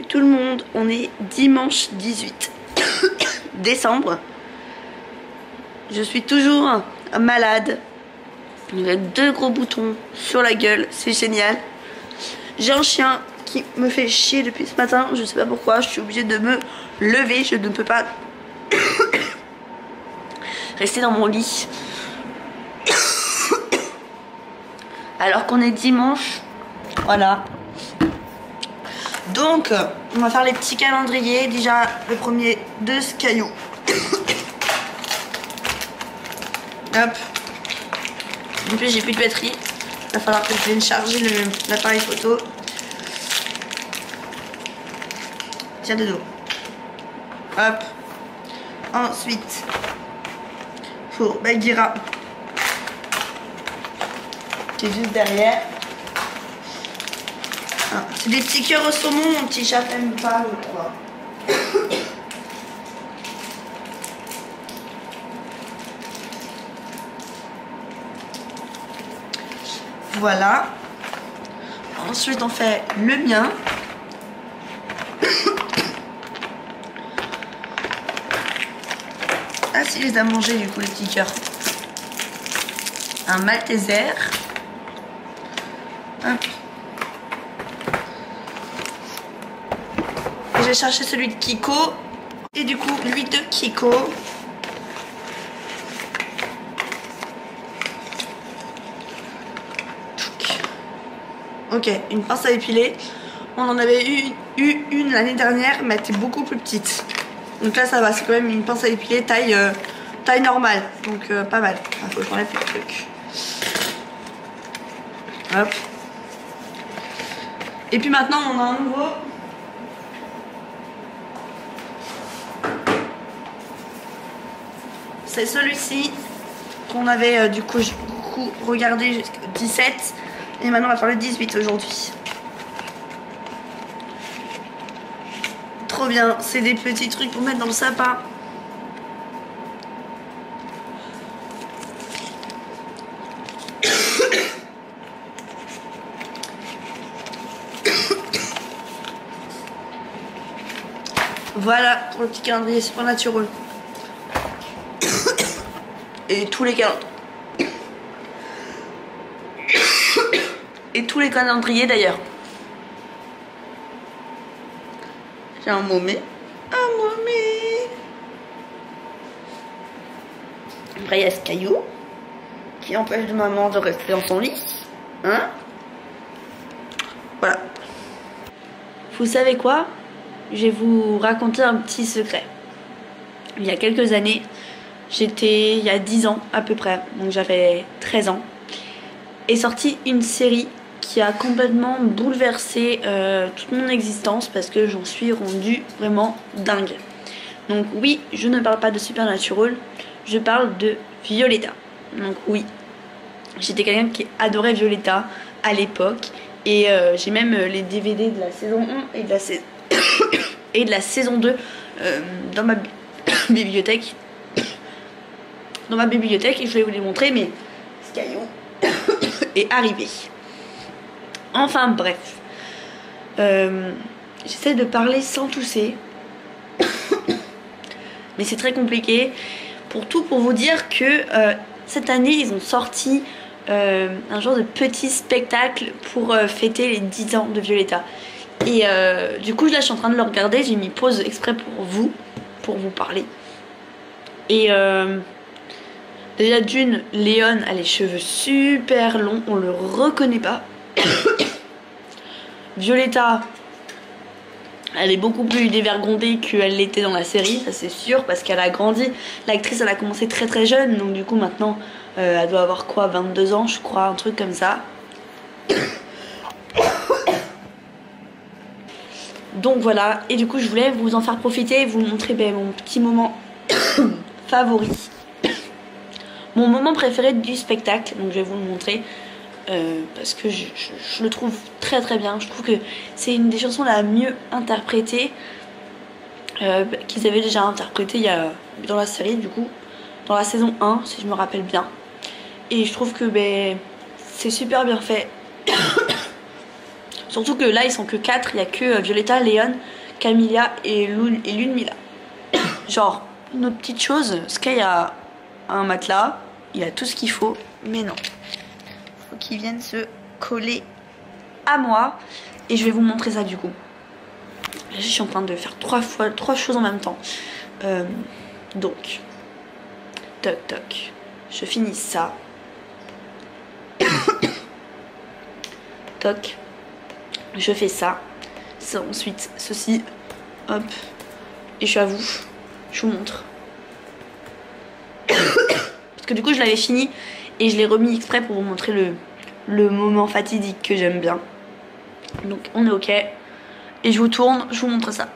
Tout le monde, on est dimanche 18 décembre. Je suis toujours malade. J'ai 2 gros boutons sur la gueule, c'est génial. J'ai un chien qui me fait chier depuis ce matin, je sais pas pourquoi, je suis obligée de me lever, je ne peux pas rester dans mon lit. Alors qu'on est dimanche, voilà. Donc, on va faire les petits calendriers. Déjà, le premier de ce caillou. Hop. En plus, j'ai plus de batterie. Il va falloir que je vienne charger l'appareil photo. Tiens de dos. Hop. Ensuite, pour Bagheera, qui est juste derrière. Ah, c'est des petits cœurs au saumon, mon petit chat t'aime pas l'autre quoi. Voilà. Ensuite on fait le mien. Ah si, il les a mangés du coup les petits cœurs. Un Malteser. Hop. J'ai cherché celui de Kiko. Et du coup, lui de Kiko. Ok, une pince à épiler. On en avait eu une l'année dernière, mais elle était beaucoup plus petite. Donc là, ça va, c'est quand même une pince à épiler taille normale. Donc pas mal. Il faut que je m'enlève le truc. Hop. Et puis maintenant, on a un nouveau. C'est celui-ci qu'on avait du coup regardé jusqu'au 17 et maintenant on va faire le 18 aujourd'hui. Trop bien, c'est des petits trucs pour mettre dans le sapin. Voilà pour le petit calendrier Supernatural. Et tous les calendriers. Et tous les calendriers d'ailleurs. J'ai un momé. Un momé. Après il y a ce caillou qui empêche de maman de rester dans son lit. Hein? Voilà. Vous savez quoi? Je vais vous raconter un petit secret. Il y a quelques années, il y a 10 ans à peu près, donc j'avais 13 ans, est sortie une série qui a complètement bouleversé toute mon existence parce que j'en suis rendue vraiment dingue. Donc oui, je ne parle pas de Supernatural, je parle de Violetta. Donc oui, j'étais quelqu'un qui adorait Violetta à l'époque et j'ai même les DVD de la saison 1 et de la saison 2 dans ma bibliothèque. Dans ma bibliothèque et je vais vous les montrer, mais ce caillou est arrivé. Enfin bref, j'essaie de parler sans tousser, mais c'est très compliqué. Pour vous dire que cette année ils ont sorti un genre de petit spectacle pour fêter les 10 ans de Violetta. Et du coup là je suis en train de le regarder, j'ai mis pause exprès pour vous parler. Et déjà d'une, Léon a les cheveux super longs, on le reconnaît pas. Violetta, elle est beaucoup plus dévergondée qu'elle l'était dans la série, ça c'est sûr, parce qu'elle a grandi. L'actrice elle a commencé très très jeune, donc du coup maintenant elle doit avoir quoi, 22 ans je crois, un truc comme ça. Donc voilà, et du coup je voulais vous en faire profiter et vous montrer mon petit moment favori. Mon moment préféré du spectacle, donc je vais vous le montrer parce que je le trouve très très bien. Je trouve que c'est une des chansons la mieux interprétée qu'ils avaient déjà interprétée dans la série, du coup, dans la saison 1 si je me rappelle bien. Et je trouve que c'est super bien fait. Surtout que là ils sont que 4, il y a que Violetta, Léon, Camilla et Lunmila. Genre, une autre petite chose, Sky a un matelas, il a tout ce qu'il faut, mais non. Faut qu'il vienne se coller à moi et je vais vous montrer ça du coup. Là, je suis en train de faire trois choses en même temps. Donc, toc toc, je finis ça. Toc, je fais ça. Ensuite, ceci, hop, et je suis à vous. Je vous montre. Parce que du coup, je l'avais fini et je l'ai remis exprès pour vous montrer le moment fatidique que j'aime bien. Donc, on est ok. Et je vous tourne, je vous montre ça.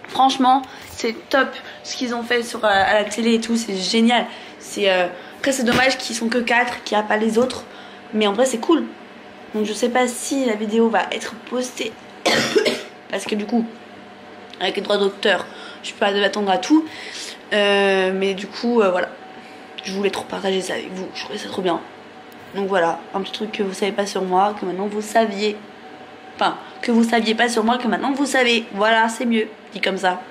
Franchement, c'est top ce qu'ils ont fait sur, à la télé et tout, c'est génial. Après, c'est dommage qu'ils sont que 4, qu'il n'y a pas les autres. Mais en vrai, c'est cool. Donc, je sais pas si la vidéo va être postée. Parce que du coup, avec les droits d'auteur, je peux pas m'attendre à tout. Mais du coup, voilà. Je voulais trop partager ça avec vous. Je trouvais ça trop bien. Donc voilà, un petit truc que vous savez pas sur moi, que maintenant vous saviez. Enfin, que vous saviez pas sur moi, que maintenant vous savez. Voilà, c'est mieux, dit comme ça.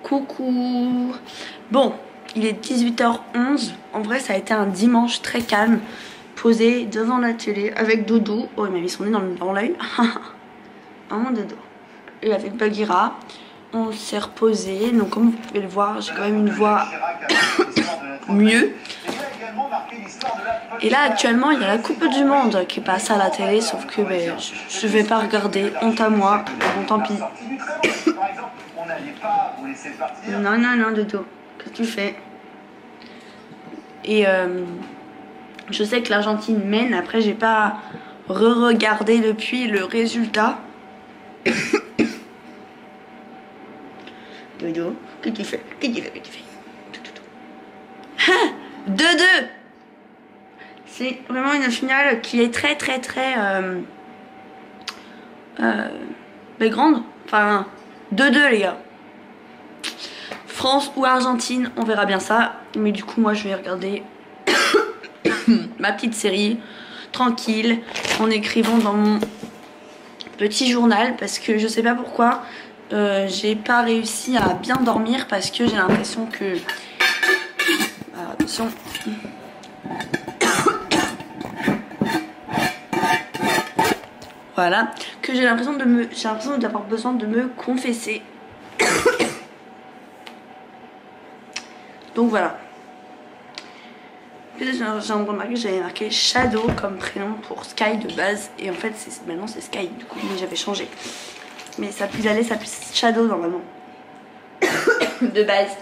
Coucou. Bon, il est 18h11. En vrai, ça a été un dimanche très calme. Posé devant la télé avec Dodo. Oh, il m'a mis son nez dans l'œil. Vraiment Dodo. Et avec Bagheera. On s'est reposé. Donc, comme vous pouvez le voir, j'ai quand même une voix mieux. Et là, actuellement, il y a la Coupe du Monde qui passe à la télé. Sauf que ben, je vais pas regarder. Honte à moi. Bon, tant pis. Non, non, non, Dodo. Qu'est-ce que tu fais? Et je sais que l'Argentine mène. Après, j'ai pas re-regardé depuis le résultat. Dodo, qu'est-ce que tu fais? Qu'est-ce que tu fais? Qu'est-ce que tu fais? 2-2. C'est vraiment une finale qui est très mais grande. Enfin, 2-2 les gars. France ou Argentine, on verra bien ça. Mais du coup, moi, je vais regarder ma petite série, tranquille, en écrivant dans mon petit journal. Parce que je sais pas pourquoi, j'ai pas réussi à bien dormir. Parce que j'ai l'impression que... Alors, attention. Voilà, que j'ai l'impression d'avoir besoin de me confesser. Donc voilà. J'ai remarqué que j'avais marqué Shadow comme prénom pour Sky de base. Et en fait, maintenant c'est Sky du coup, mais j'avais changé. Mais ça allait s'appeler Shadow normalement. De base.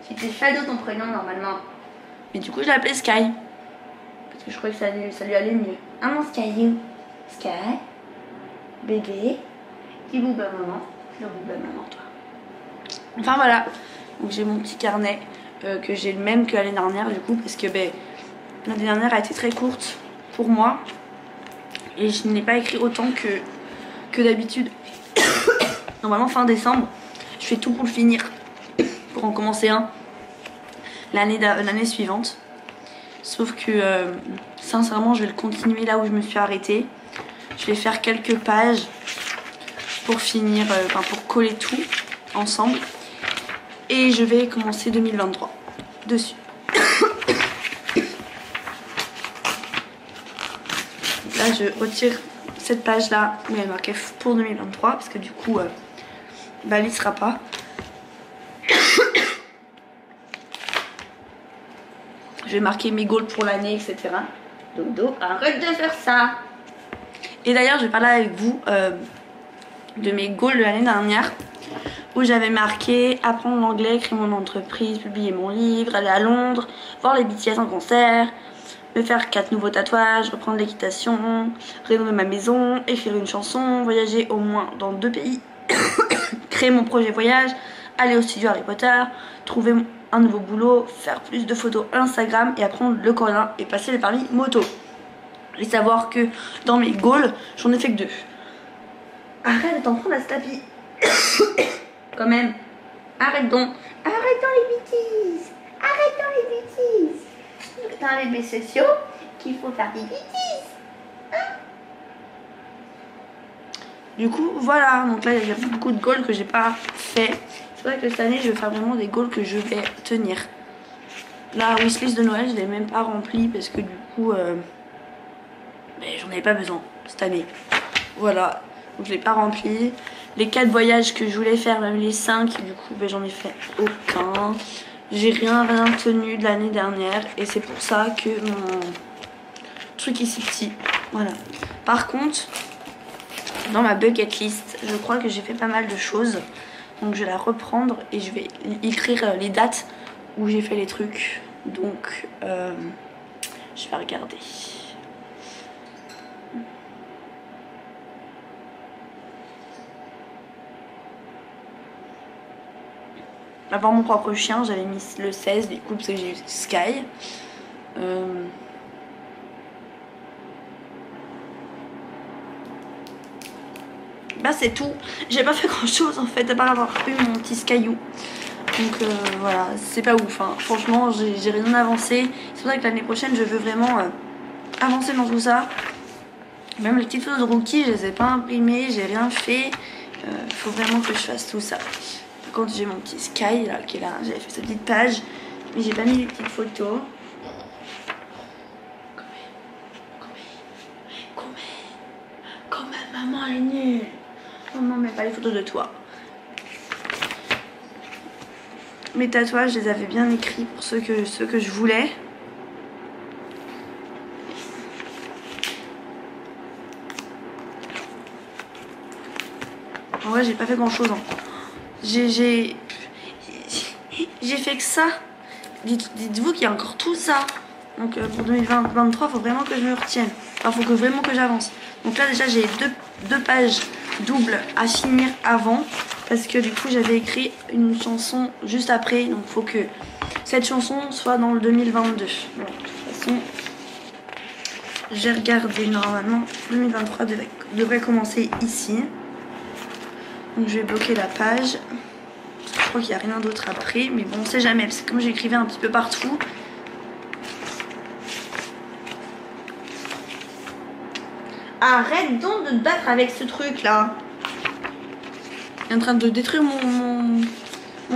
C'était Shadow ton prénom normalement. Mais du coup, je l'ai appelé Sky. Parce que je croyais que ça lui allait mieux. Ah mon Sky. Sky. Bébé. Qui bouba maman. Le bouba maman toi. Enfin voilà. Donc j'ai mon petit carnet que j'ai le même que l'année dernière du coup, parce que l'année dernière a été très courte pour moi et je n'ai pas écrit autant que d'habitude. Normalement fin décembre, je fais tout pour le finir, pour en commencer un l'année suivante. Sauf que sincèrement je vais le continuer là où je me suis arrêtée. Je vais faire quelques pages pour finir, pour coller tout ensemble. Et je vais commencer 2023 dessus. Là je retire cette page là où il y a marqué pour 2023 parce que du coup il sera pas. Je vais marquer mes goals pour l'année, etc. Dodo, arrête de faire ça. Et d'ailleurs je vais parler avec vous de mes goals de l'année dernière, où j'avais marqué apprendre l'anglais, créer mon entreprise, publier mon livre, aller à Londres, voir les BTS en concert, me faire 4 nouveaux tatouages, reprendre l'équitation, rénover ma maison, écrire une chanson, voyager au moins dans 2 pays, créer mon projet voyage, aller au studio Harry Potter, trouver un nouveau boulot, faire plus de photos Instagram et apprendre le coréen et passer le permis moto. Et savoir que dans mes goals, j'en ai fait que 2. Arrête de t'en prendre à ce tapis. Quand même. Arrête donc. Arrête dans les bêtises. Arrête dans les bêtises. C'est dans les bébés sociaux qu'il faut faire des bêtises. Hein? Du coup, voilà. Donc là, il y a beaucoup de goals que j'ai pas fait. C'est vrai que cette année, je vais faire vraiment des goals que je vais tenir. La wishlist de Noël, je l'ai même pas remplie parce que du coup, j'en avais pas besoin cette année. Voilà. Donc je l'ai pas rempli. Les 4 voyages que je voulais faire, même les 5, du coup j'en ai fait aucun. J'ai rien tenu de l'année dernière et c'est pour ça que mon truc est si petit. Voilà. Par contre, dans ma bucket list, je crois que j'ai fait pas mal de choses. Donc je vais la reprendre et je vais écrire les dates où j'ai fait les trucs. Donc je vais regarder. Avoir mon propre chien, j'avais mis le 16 du coup parce que j'ai eu Sky. C'est tout. J'ai pas fait grand chose en fait à part avoir eu mon petit Skyou. Donc voilà, c'est pas ouf. Hein. Franchement, j'ai rien avancé. C'est pour ça que l'année prochaine, je veux vraiment avancer dans tout ça. Même les petites photos de rookie, je les ai pas imprimées, j'ai rien fait. Faut vraiment que je fasse tout ça. Par contre, j'ai mon petit Sky là, qui est là. J'avais fait cette petite page, mais j'ai pas mis les petites photos. Quand même, maman elle est nulle. Maman, mais pas les photos de toi. Mes tatouages, je les avais bien écrits pour ceux que je voulais. En vrai, j'ai pas fait grand chose. Hein. J'ai fait que ça. Dites-vous qu'il y a encore tout ça. Donc pour 2023, il faut vraiment que je me retienne. Enfin, il faut vraiment que j'avance. Donc là, déjà, j'ai deux pages doubles à finir avant. Parce que du coup, j'avais écrit une chanson juste après. Donc il faut que cette chanson soit dans le 2022. Bon, de toute façon, j'ai regardé. Normalement, 2023 devrait commencer ici. Donc je vais bloquer la page. Je crois qu'il n'y a rien d'autre après. Mais bon, on sait jamais. Parce que comme j'écrivais un petit peu partout. Arrête donc de te battre avec ce truc là. Il est en train de détruire mon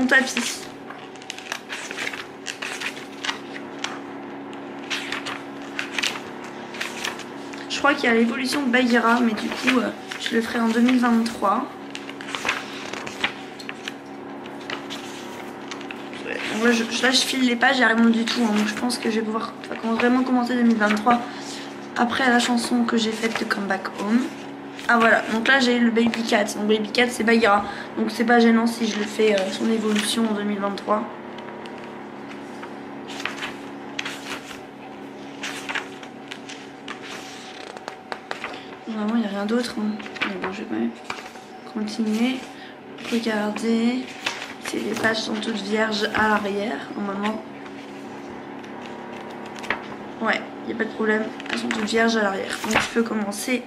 tapis. Je crois qu'il y a l'évolution de Bagheera. Mais du coup, je le ferai en 2023. Là je file les pages, il n'y a rien du tout. Hein, donc je pense que je vais pouvoir vraiment commencer 2023 après la chanson que j'ai faite de Come Back Home. Ah voilà, donc là j'ai le Baby Cat. Donc Baby Cat c'est Bagheera. Donc c'est pas gênant si je le fais son évolution en 2023. Vraiment il n'y a rien d'autre. Hein. Mais bon, je vais quand même continuer. Regardez. les pages sont toutes vierges à l'arrière, normalement. Ouais, il n'y a pas de problème, elles sont toutes vierges à l'arrière. Donc je peux commencer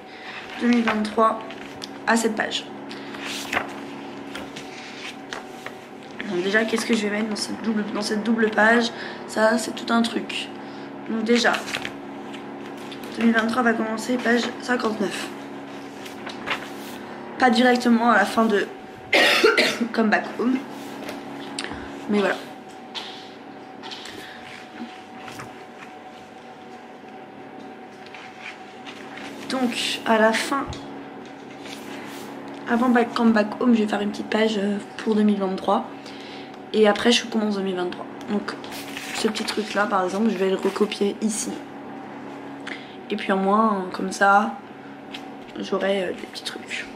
2023 à cette page. Donc déjà, qu'est-ce que je vais mettre dans cette double page? Ça, c'est tout un truc. Donc déjà, 2023 va commencer page 59. Pas directement à la fin de Come Back Home. Mais voilà. Donc à la fin, avant Come Back Home, je vais faire une petite page pour 2023. Et après je commence 2023. Donc ce petit truc là par exemple, je vais le recopier ici. Et puis en moins, comme ça, j'aurai des petits trucs.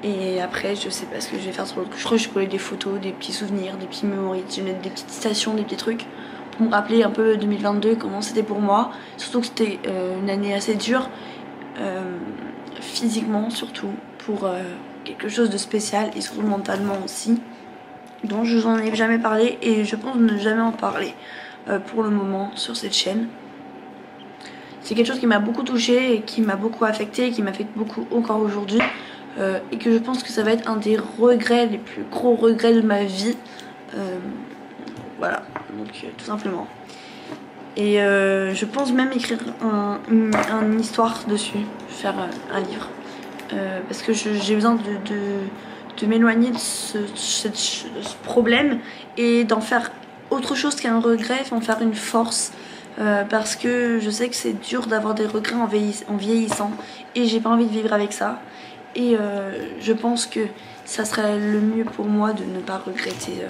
Et après, je sais pas ce que je vais faire sur l'autre. Je crois que je vais coller des photos, des petits souvenirs, des petits mémories. Je vais mettre des petites citations, des petits trucs pour me rappeler un peu 2022, comment c'était pour moi. Surtout que c'était une année assez dure, physiquement surtout, pour quelque chose de spécial et surtout mentalement aussi. Donc je vous en ai jamais parlé et je pense ne jamais en parler pour le moment sur cette chaîne. C'est quelque chose qui m'a beaucoup touchée et qui m'a beaucoup affectée et qui m'affecte beaucoup encore aujourd'hui. Et que je pense que ça va être un des regrets, les plus gros regrets de ma vie. Voilà, donc tout simplement. Et je pense même écrire une histoire dessus, faire un livre. Parce que j'ai besoin de m'éloigner de ce problème et d'en faire autre chose qu'un regret, en faire une force. Parce que je sais que c'est dur d'avoir des regrets en vieillissant et j'ai pas envie de vivre avec ça. Et je pense que ça serait le mieux pour moi de ne pas regretter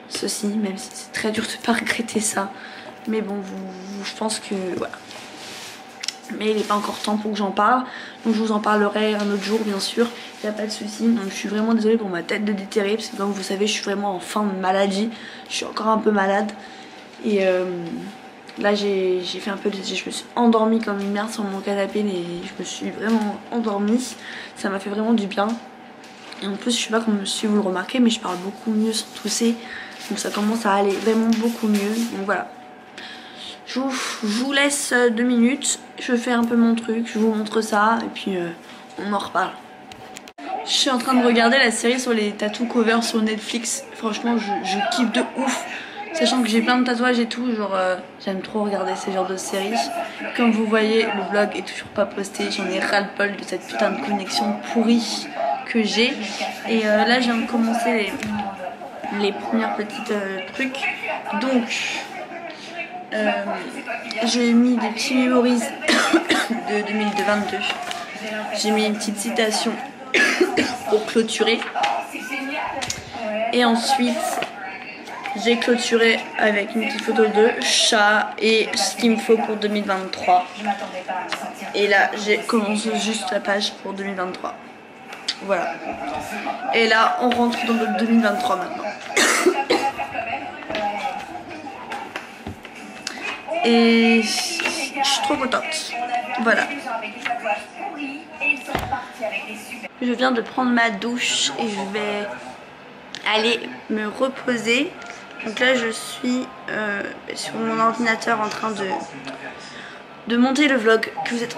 ceci, même si c'est très dur de ne pas regretter ça. Mais bon, je pense que voilà. Mais il n'est pas encore temps pour que j'en parle. Donc je vous en parlerai un autre jour, bien sûr. Il n'y a pas de souci. Donc je suis vraiment désolée pour ma tête de déterré. Parce que comme vous savez, je suis vraiment en fin de maladie. Je suis encore un peu malade. Et là j'ai fait un peu je me suis endormie comme une merde sur mon canapé et je me suis vraiment endormie. Ça m'a fait vraiment du bien. Et en plus je sais pas si vous le remarquez, mais je parle beaucoup mieux sans tousser. Donc ça commence à aller vraiment beaucoup mieux. Donc voilà. Je vous laisse 2 minutes. Je fais un peu mon truc, je vous montre ça et puis on en reparle. Je suis en train de regarder la série sur les tattoo covers sur Netflix. Franchement je kiffe de ouf. Sachant que j'ai plein de tatouages et tout, genre j'aime trop regarder ces genres de séries. Comme vous voyez, le vlog est toujours pas posté, j'en ai ras-le-bol de cette putain de connexion pourrie que j'ai. Et là je viens de commencer les premières petites trucs. Donc j'ai mis des petits memories de 2022. J'ai mis une petite citation pour clôturer. Et ensuite j'ai clôturé avec une petite photo de chat et ce qu'il me faut pour 2023. Et là, j'ai commencé juste la page pour 2023. Voilà. Et là, on rentre dans le 2023 maintenant. Et je suis trop contente. Voilà. Je viens de prendre ma douche et je vais aller me reposer. Donc là je suis sur mon ordinateur en train de monter le vlog que vous êtes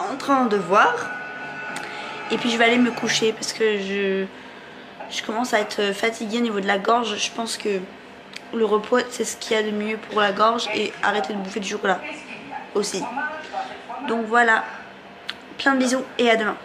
en train de voir. Et puis je vais aller me coucher parce que je commence à être fatiguée au niveau de la gorge. Je pense que le repos c'est ce qu'il y a de mieux pour la gorge et arrêter de bouffer du chocolat aussi. Donc voilà, plein de bisous et à demain.